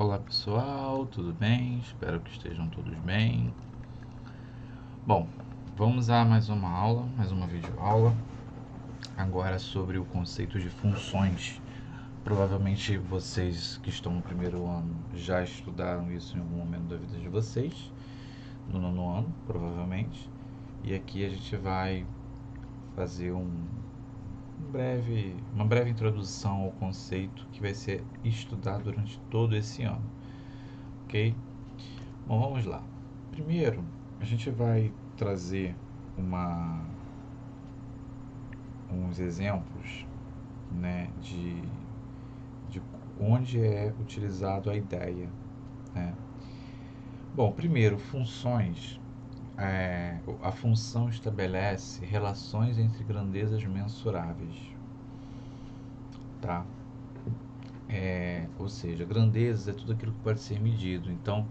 Olá pessoal, tudo bem? Espero que estejam todos bem. Bom, vamos a mais uma aula, mais uma videoaula, agora sobre o conceito de funções. Provavelmente vocês que estão no primeiro ano já estudaram isso em algum momento da vida de vocês, no nono ano, provavelmente. E aqui a gente vai fazer uma breve introdução ao conceito que vai ser estudado durante todo esse ano, ok? Bom, vamos lá. Primeiro, a gente vai trazer uns exemplos, né, de onde é utilizado a ideia, né? Bom, primeiro, funções. A função estabelece relações entre grandezas mensuráveis, tá? Ou seja, grandezas é tudo aquilo que pode ser medido. Então,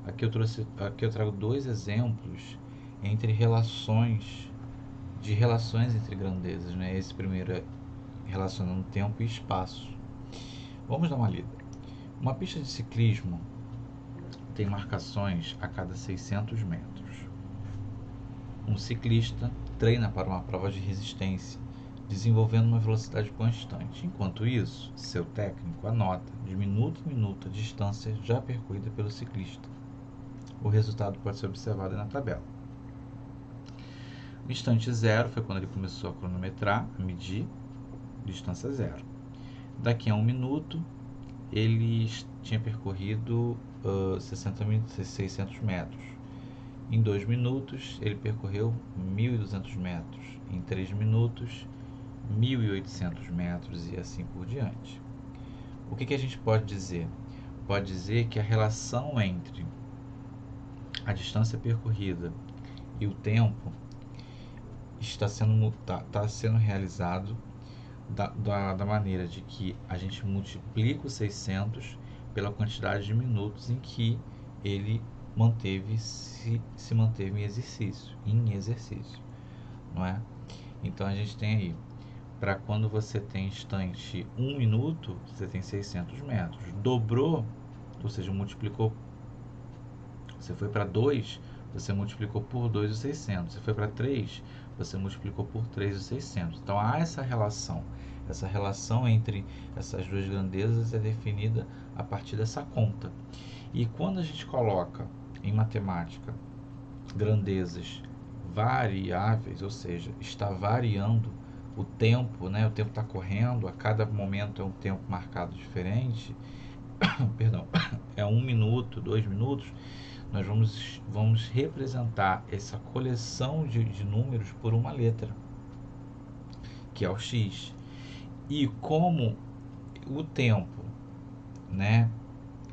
aqui eu trago dois exemplos entre relações entre grandezas, né? Esse primeiro é relacionando tempo e espaço. Vamos dar uma lida. Uma pista de ciclismo tem marcações a cada 600 metros. Um ciclista treina para uma prova de resistência, desenvolvendo uma velocidade constante. Enquanto isso, seu técnico anota de minuto em minuto a distância já percorrida pelo ciclista. O resultado pode ser observado na tabela. O instante zero foi quando ele começou a cronometrar, a medir, distância zero. Daqui a um minuto, ele tinha percorrido 600 metros. Em 2 minutos, ele percorreu 1.200 metros. Em 3 minutos, 1.800 metros e assim por diante. O que a gente pode dizer? Pode dizer que a relação entre a distância percorrida e o tempo está sendo realizado da maneira de que a gente multiplica o 600 pela quantidade de minutos em que ele se manteve em exercício, não é? Então a gente tem aí, para quando você tem instante 1 minuto, você tem 600 metros. Dobrou, ou seja, multiplicou, você foi para 2, você multiplicou por 2 os 600. Você foi para 3, você multiplicou por 3 os 600. Então há essa relação. Essa relação entre essas duas grandezas é definida a partir dessa conta. E quando a gente coloca em matemática grandezas variáveis, ou seja, está variando o tempo, né? O tempo está correndo, a cada momento é um tempo marcado diferente, perdão, é 1 minuto, 2 minutos, nós vamos representar essa coleção de números por uma letra, que é o x. E como o tempo, né,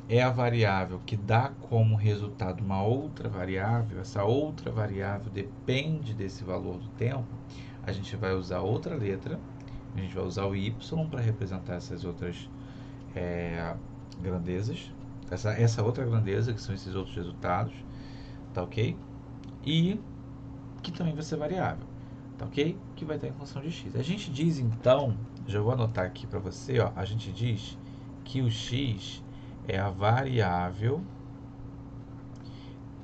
é a variável que dá como resultado uma outra variável, essa outra variável depende desse valor do tempo, a gente vai usar outra letra, a gente vai usar o y para representar essas outras grandezas, essa outra grandeza, que são esses outros resultados, tá ok? E que também vai ser variável, tá ok? Que vai estar em função de x. A gente diz então, já vou anotar aqui para você, ó, a gente diz que o x é a variável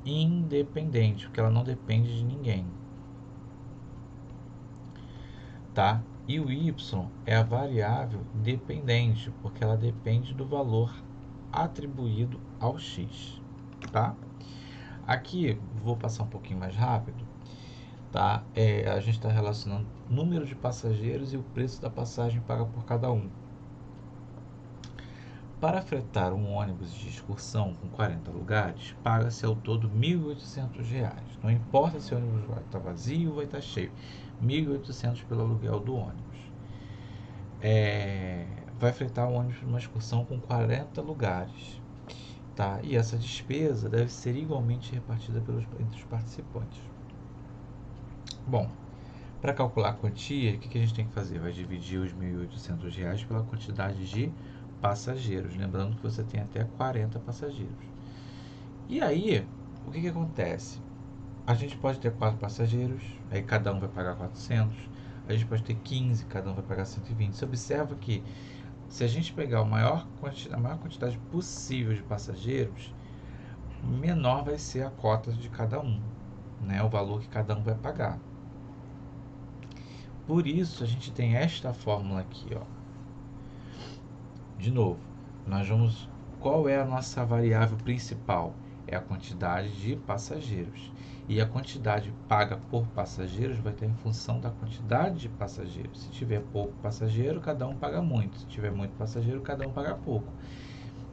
independente, porque ela não depende de ninguém, tá? E o y é a variável dependente, porque ela depende do valor atribuído ao x, tá? Aqui, vou passar um pouquinho mais rápido, tá? A gente está relacionando o número de passageiros e o preço da passagem paga por cada um. Para fretar um ônibus de excursão com 40 lugares, paga-se ao todo R$ 1.800. Não importa se o ônibus vai estar vazio ou vai estar cheio. R$ 1.800 pelo aluguel do ônibus. Vai fretar um ônibus numa excursão com 40 lugares. Tá? E essa despesa deve ser igualmente repartida entre os participantes. Bom, para calcular a quantia, o que a gente tem que fazer? Vai dividir os R$ 1.800 pela quantidade de passageiros, lembrando que você tem até 40 passageiros. E aí, o que acontece? A gente pode ter 4 passageiros, aí cada um vai pagar 400. A gente pode ter 15, cada um vai pagar 120. Você observa que se a gente pegar a maior quantidade possível de passageiros, menor vai ser a cota de cada um, né? O valor que cada um vai pagar. Por isso, a gente tem esta fórmula aqui, ó. De novo, nós vamos... Qual é a nossa variável principal? É a quantidade de passageiros. E a quantidade paga por passageiros vai estar em função da quantidade de passageiros. Se tiver pouco passageiro, cada um paga muito. Se tiver muito passageiro, cada um paga pouco.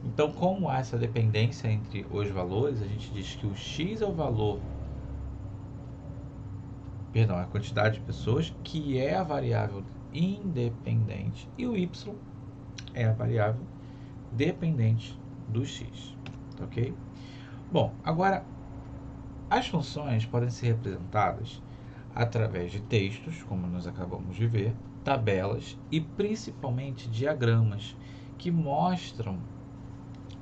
Então, como há essa dependência entre os valores, a gente diz que o X é o valor... Perdão, a quantidade de pessoas, que é a variável independente, e o Y é a variável dependente do X, ok? Bom, agora, as funções podem ser representadas através de textos, como nós acabamos de ver, tabelas e principalmente diagramas que mostram,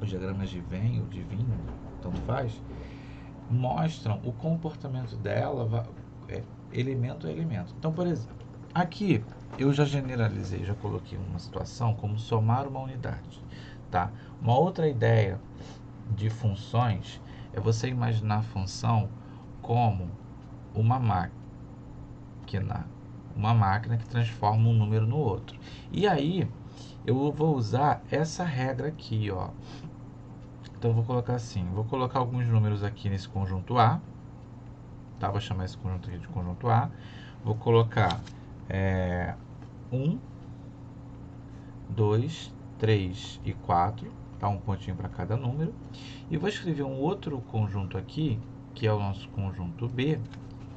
os diagramas de Venn ou de Vinho, tanto faz, mostram o comportamento dela, elemento a elemento. Então, por exemplo, aqui eu já generalizei, já coloquei uma situação como somar uma unidade, tá? Uma outra ideia de funções é você imaginar a função como uma máquina que transforma um número no outro. E aí eu vou usar essa regra aqui, ó. Então eu vou colocar assim, vou colocar alguns números aqui nesse conjunto A, tá? Vou chamar esse conjunto aqui de conjunto A. Vou colocar 1, 2, 3 e 4, tá? Um pontinho para cada número. E vou escrever um outro conjunto aqui, que é o nosso conjunto B,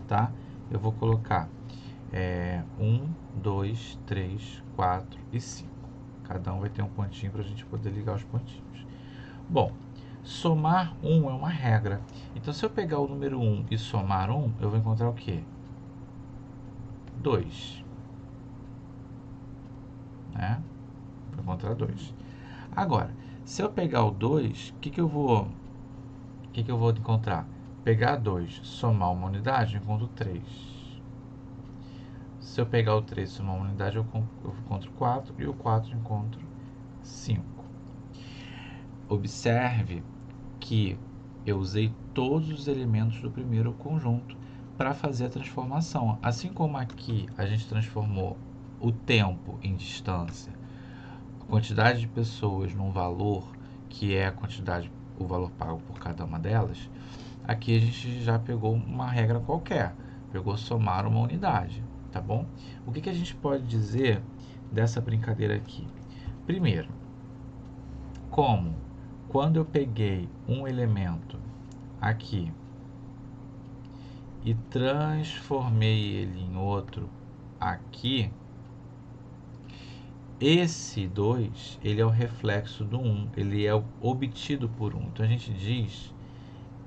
tá? Eu vou colocar 1, 2, 3, 4 e 5. Cada um vai ter um pontinho para a gente poder ligar os pontinhos. Bom, somar 1 é uma regra. Então, se eu pegar o número 1 e somar 1, eu vou encontrar o quê? 2. Né? Vou encontrar 2. Agora, se eu pegar o 2, o que eu vou encontrar? Pegar 2, somar uma unidade, eu encontro 3. Se eu pegar o 3 e somar uma unidade, eu encontro 4, e o 4 eu encontro 5. Observe que eu usei todos os elementos do primeiro conjunto para fazer a transformação. Assim como aqui a gente transformou o tempo em distância, a quantidade de pessoas num valor, que é o valor pago por cada uma delas, aqui a gente já pegou uma regra qualquer, pegou somar uma unidade, tá bom? O que a gente pode dizer dessa brincadeira aqui? Primeiro, quando eu peguei um elemento aqui e transformei ele em outro aqui, esse 2, ele é o reflexo do 1, ele é obtido por 1. Então, a gente diz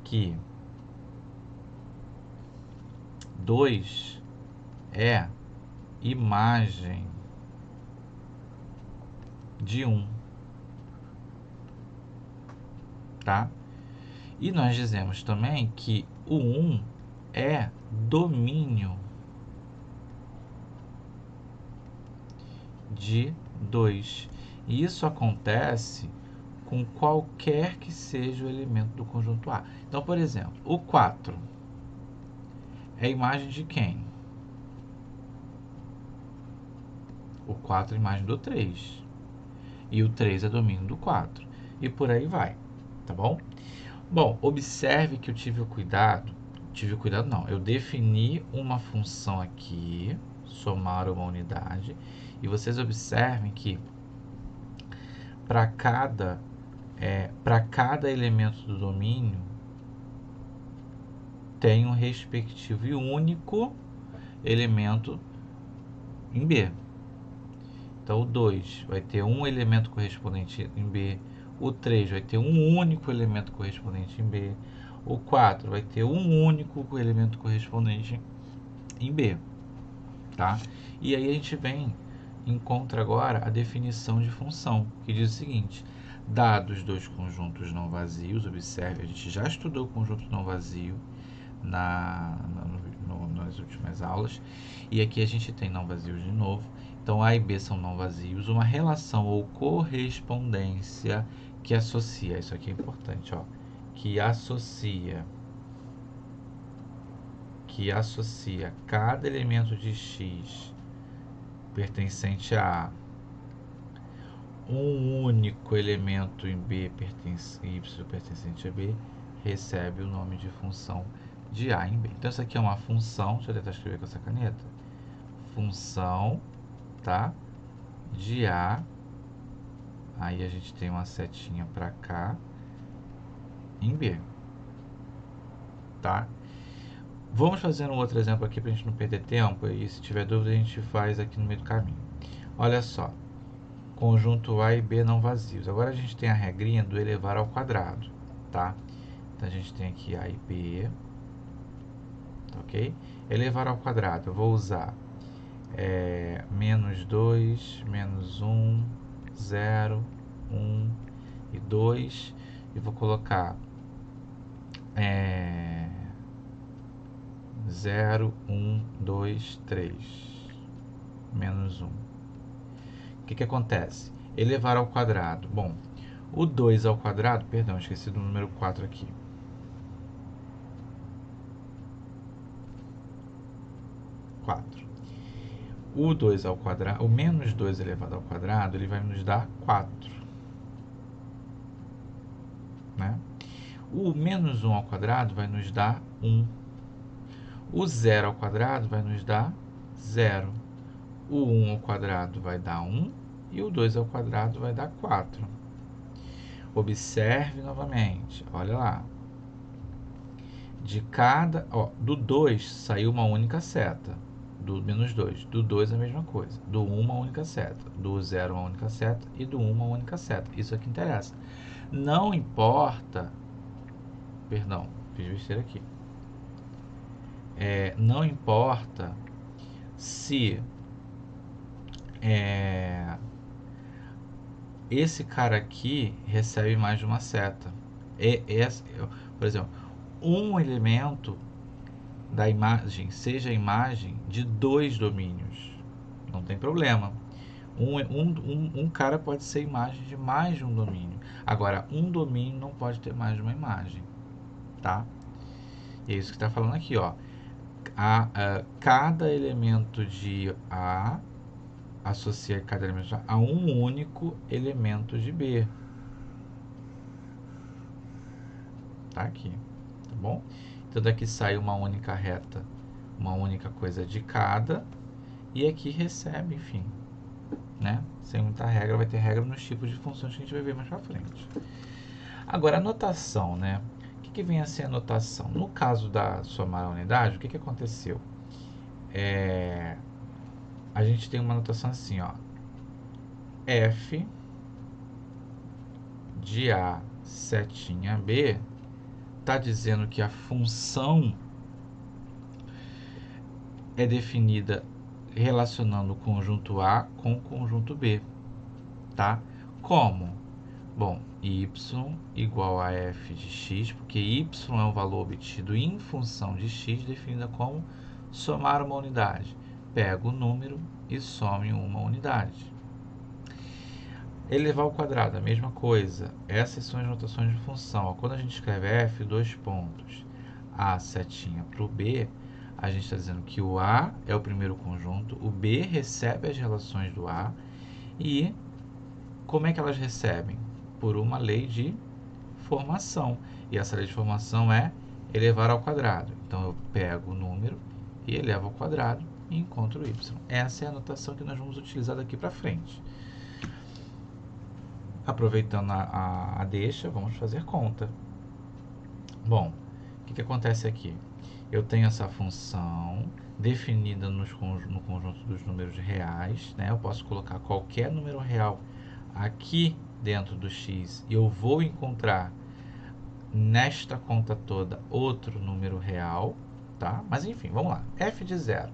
que 2 é imagem de 1, tá? E nós dizemos também que o 1 é domínio de 2. E isso acontece com qualquer que seja o elemento do conjunto A. Então, por exemplo, o 4 é imagem de quem? O 4 é imagem do 3. E o 3 é domínio do 4. E por aí vai, tá bom? Bom, observe que eu tive cuidado não, eu defini uma função aqui, somar uma unidade, e vocês observem que para cada elemento do domínio tem um respectivo e único elemento em B. Então, o 2 vai ter um elemento correspondente em B, o 3 vai ter um único elemento correspondente em B, o 4 vai ter um único elemento correspondente em B, tá? E aí a gente encontra agora a definição de função, que diz o seguinte: dados dois conjuntos não vazios, observe, a gente já estudou o conjunto não vazio nas últimas aulas, e aqui a gente tem não vazios de novo. Então, A e B são não vazios. Uma relação ou correspondência que associa, isso aqui é importante, ó, que associa cada elemento de X pertencente a um único elemento em B Y pertencente a B, recebe o nome de função de A em B. Então, essa aqui é uma função, deixa eu tentar escrever com essa caneta, função, tá, de A, aí a gente tem uma setinha para cá, em B, tá? Vamos fazer um outro exemplo aqui para a gente não perder tempo, e se tiver dúvida a gente faz aqui no meio do caminho. Olha só, conjunto A e B não vazios. Agora a gente tem a regrinha do elevar ao quadrado, tá? Então a gente tem aqui A e B, ok? Elevar ao quadrado, eu vou usar menos 2, menos 1, 0, 1 e 2, e vou colocar 0, 1, 2, 3, menos 1. O que acontece? Elevar ao quadrado. Bom, o 2 ao quadrado, perdão, esqueci do número 4 aqui. O 2 ao quadrado, o menos 2 elevado ao quadrado, ele vai nos dar 4. Né? O menos 1 ao quadrado vai nos dar 1. O 0 ao quadrado vai nos dar 0. O 1 ao quadrado vai dar 1 e o 2 ao quadrado vai dar 4. Observe novamente, olha lá. De cada, do 2 saiu uma única seta, do menos 2. Do 2 a mesma coisa, do 1 uma única seta, do 0 uma única seta e do 1 uma única seta. Isso aqui interessa. Não importa, perdão, fiz besteira aqui. Não importa se esse cara aqui recebe mais de uma seta. Por exemplo, um elemento da imagem seja a imagem de 2 domínios, não tem problema. Um cara pode ser imagem de mais de um domínio. Agora, um domínio não pode ter mais de uma imagem, tá? E é isso que está falando aqui, ó. Cada elemento de A associa cada elemento de A a um único elemento de B. Tá aqui, tá bom? Então daqui sai uma única reta, uma única coisa de cada, e aqui recebe, enfim, né? Sem muita regra, vai ter regra nos tipos de funções que a gente vai ver mais pra frente. Agora, a notação, né? O que vem a ser a notação? No caso da somar a unidade, o que aconteceu? A gente tem uma notação assim, ó. F de A setinha B está dizendo que a função é definida relacionando o conjunto A com o conjunto B, tá? Como? Bom, y igual a f de x, porque y é o valor obtido em função de x, definida como somar uma unidade. Pego o número e some uma unidade. Elevar ao quadrado, a mesma coisa. Essas são as notações de função. Quando a gente escreve f, dois pontos, a setinha para o b, a gente está dizendo que o a é o primeiro conjunto, o b recebe as relações do a, e como é que elas recebem? Por uma lei de formação. E essa lei de formação é elevar ao quadrado. Então, eu pego o número e elevo ao quadrado e encontro y. Essa é a notação que nós vamos utilizar daqui para frente. Aproveitando a deixa, vamos fazer conta. Bom, o que acontece aqui? Eu tenho essa função definida no conjunto dos números reais, né? Eu posso colocar qualquer número real aqui dentro do x e eu vou encontrar nesta conta toda outro número real, tá? Mas enfim, vamos lá. F de 0.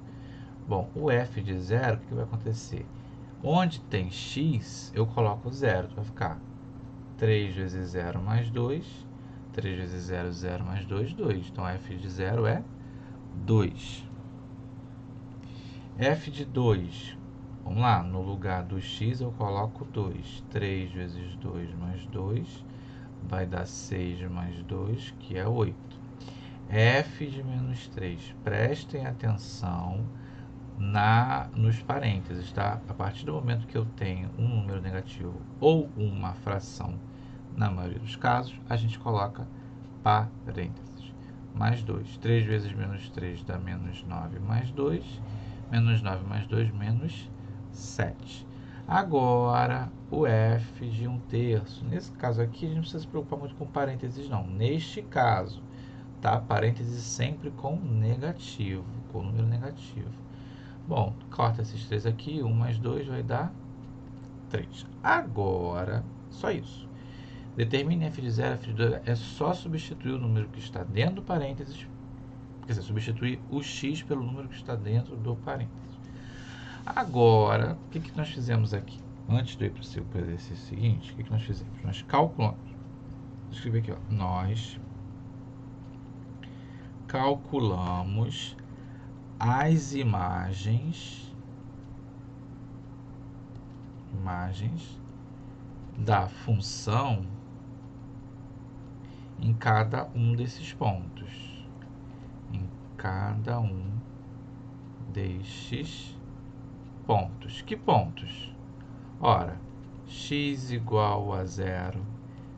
Bom, o f de 0, o que vai acontecer? Onde tem x, eu coloco 0. Vai ficar 3 vezes 0 mais 2. 3 vezes 0, 0 mais 2, 2. Então, f de 0 é 2. F de 2. Vamos lá, no lugar do x eu coloco 2. 3 vezes 2 mais 2 vai dar 6 mais 2, que é 8. f de menos 3. Prestem atenção nos parênteses, tá? A partir do momento que eu tenho um número negativo ou uma fração, na maioria dos casos, a gente coloca parênteses. Mais 2. 3 vezes menos 3 dá menos 9 mais 2. Menos 9 mais 2, menos 7. Agora, o f de 1/3. Nesse caso aqui, a gente não precisa se preocupar muito com parênteses, não. Neste caso, tá? Parênteses sempre com negativo, com número negativo. Bom, corta esses 3 aqui. 1 mais 2 vai dar 3. Agora, só isso. Determine f de 0, f de 2. É só substituir o número que está dentro do parênteses. Quer dizer, substituir o x pelo número que está dentro do parênteses. Agora, o que nós fizemos aqui? Antes de eu ir para o exercício seguinte, o que nós fizemos? Nós calculamos. Vou escrever aqui, ó. Nós calculamos as imagens da função em cada um desses pontos. Em cada um destes pontos. Que pontos? Ora, x igual a 0,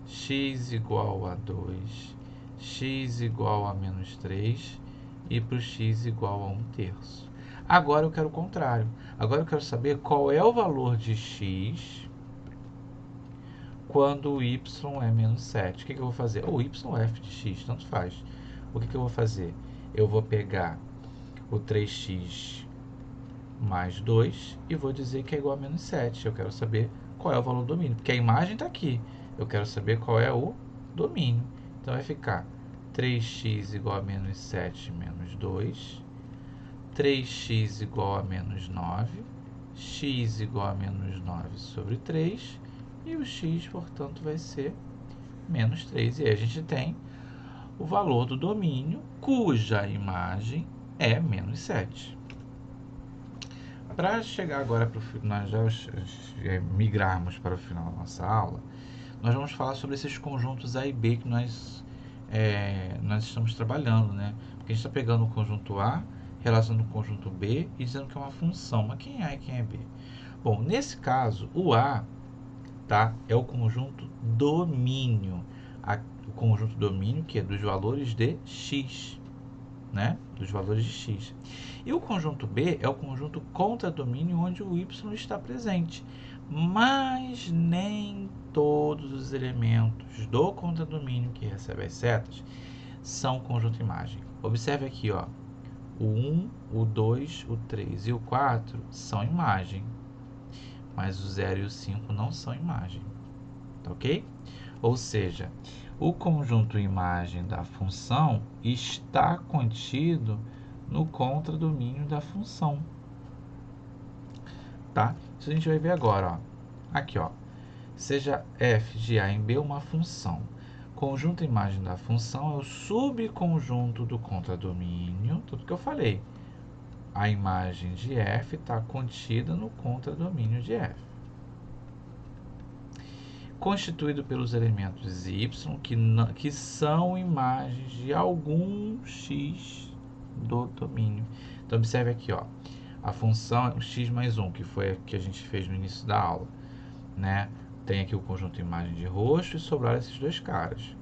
x igual a 2, x igual a menos 3 e para o x igual a 1/3. Agora eu quero o contrário. Agora eu quero saber qual é o valor de x quando o y é menos 7. O que eu vou fazer? Ou y ou f de x, tanto faz. O que eu vou fazer? Eu vou pegar o 3x mais 2 e vou dizer que é igual a menos 7. Eu quero saber qual é o valor do domínio, porque a imagem está aqui. Eu quero saber qual é o domínio. Então, vai ficar 3x igual a menos 7 menos 2, 3x igual a menos 9, x igual a menos 9 sobre 3, e o x, portanto, vai ser menos 3. E aí a gente tem o valor do domínio, cuja imagem é menos 7. Para chegar agora para o final, nós já migrarmos para o final da nossa aula, nós vamos falar sobre esses conjuntos A e B que nós estamos trabalhando, né? Porque a gente está pegando o conjunto A, relacionando com o conjunto B e dizendo que é uma função. Mas quem é A e quem é B? Bom, nesse caso, o A, tá, é o conjunto domínio. O conjunto domínio que é dos valores de x, né? Dos valores de x. E o conjunto B é o conjunto contradomínio onde o y está presente. Mas nem todos os elementos do contradomínio que recebe as setas são conjunto imagem. Observe aqui, ó, o 1, o 2, o 3 e o 4 são imagem, mas o 0 e o 5 não são imagem, tá ok? Ou seja, o conjunto imagem da função está contido no contradomínio da função, tá? Isso a gente vai ver agora, ó. Aqui, ó. Seja f de A em B uma função. Conjunto imagem da função é o subconjunto do contradomínio, tudo que eu falei. A imagem de f está contida no contradomínio de f. Constituído pelos elementos y, que são imagens de algum x do domínio. Então, observe aqui, ó, a função é o x mais 1, que foi a que a gente fez no início da aula, né? Tem aqui o conjunto imagem de rosto e sobraram esses dois caras.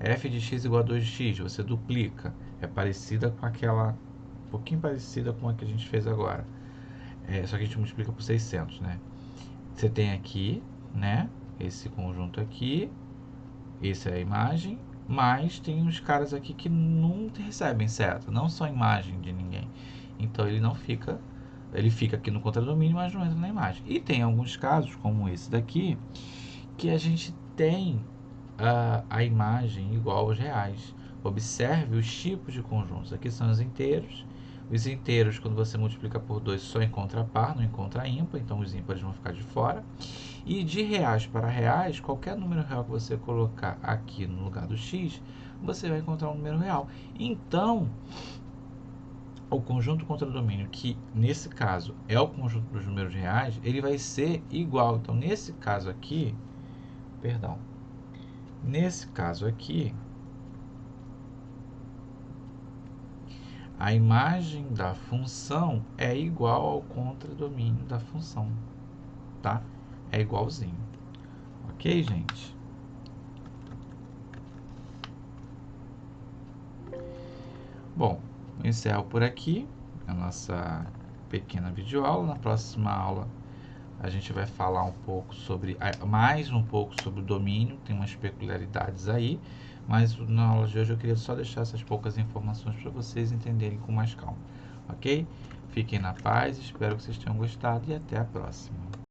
f de x igual a 2x, você duplica. É parecida com aquela, um pouquinho parecida com a que a gente fez agora. Só que a gente multiplica por 600, né? Você tem aqui, né, esse conjunto aqui, essa é a imagem, mas tem uns caras aqui que não recebem seta, não são imagem de ninguém. Então ele não fica, ele fica aqui no contradomínio, mas não entra na imagem. E tem alguns casos, como esse daqui, que a gente tem a imagem igual aos reais. Observe os tipos de conjuntos. Aqui são os inteiros. Os inteiros, quando você multiplica por 2, só encontra par, não encontra ímpar, então os ímpares vão ficar de fora. E de reais para reais, qualquer número real que você colocar aqui no lugar do x, você vai encontrar um número real. Então, o conjunto contradomínio, que nesse caso é o conjunto dos números reais, ele vai ser igual. Então, nesse caso aqui, a imagem da função é igual ao contradomínio da função, tá? É igualzinho. Ok, gente? Bom, eu encerro por aqui a nossa pequena videoaula. Na próxima aula a gente vai falar mais um pouco sobre o domínio, tem umas peculiaridades aí, mas na aula de hoje eu queria só deixar essas poucas informações para vocês entenderem com mais calma, ok? Fiquem na paz, espero que vocês tenham gostado e até a próxima.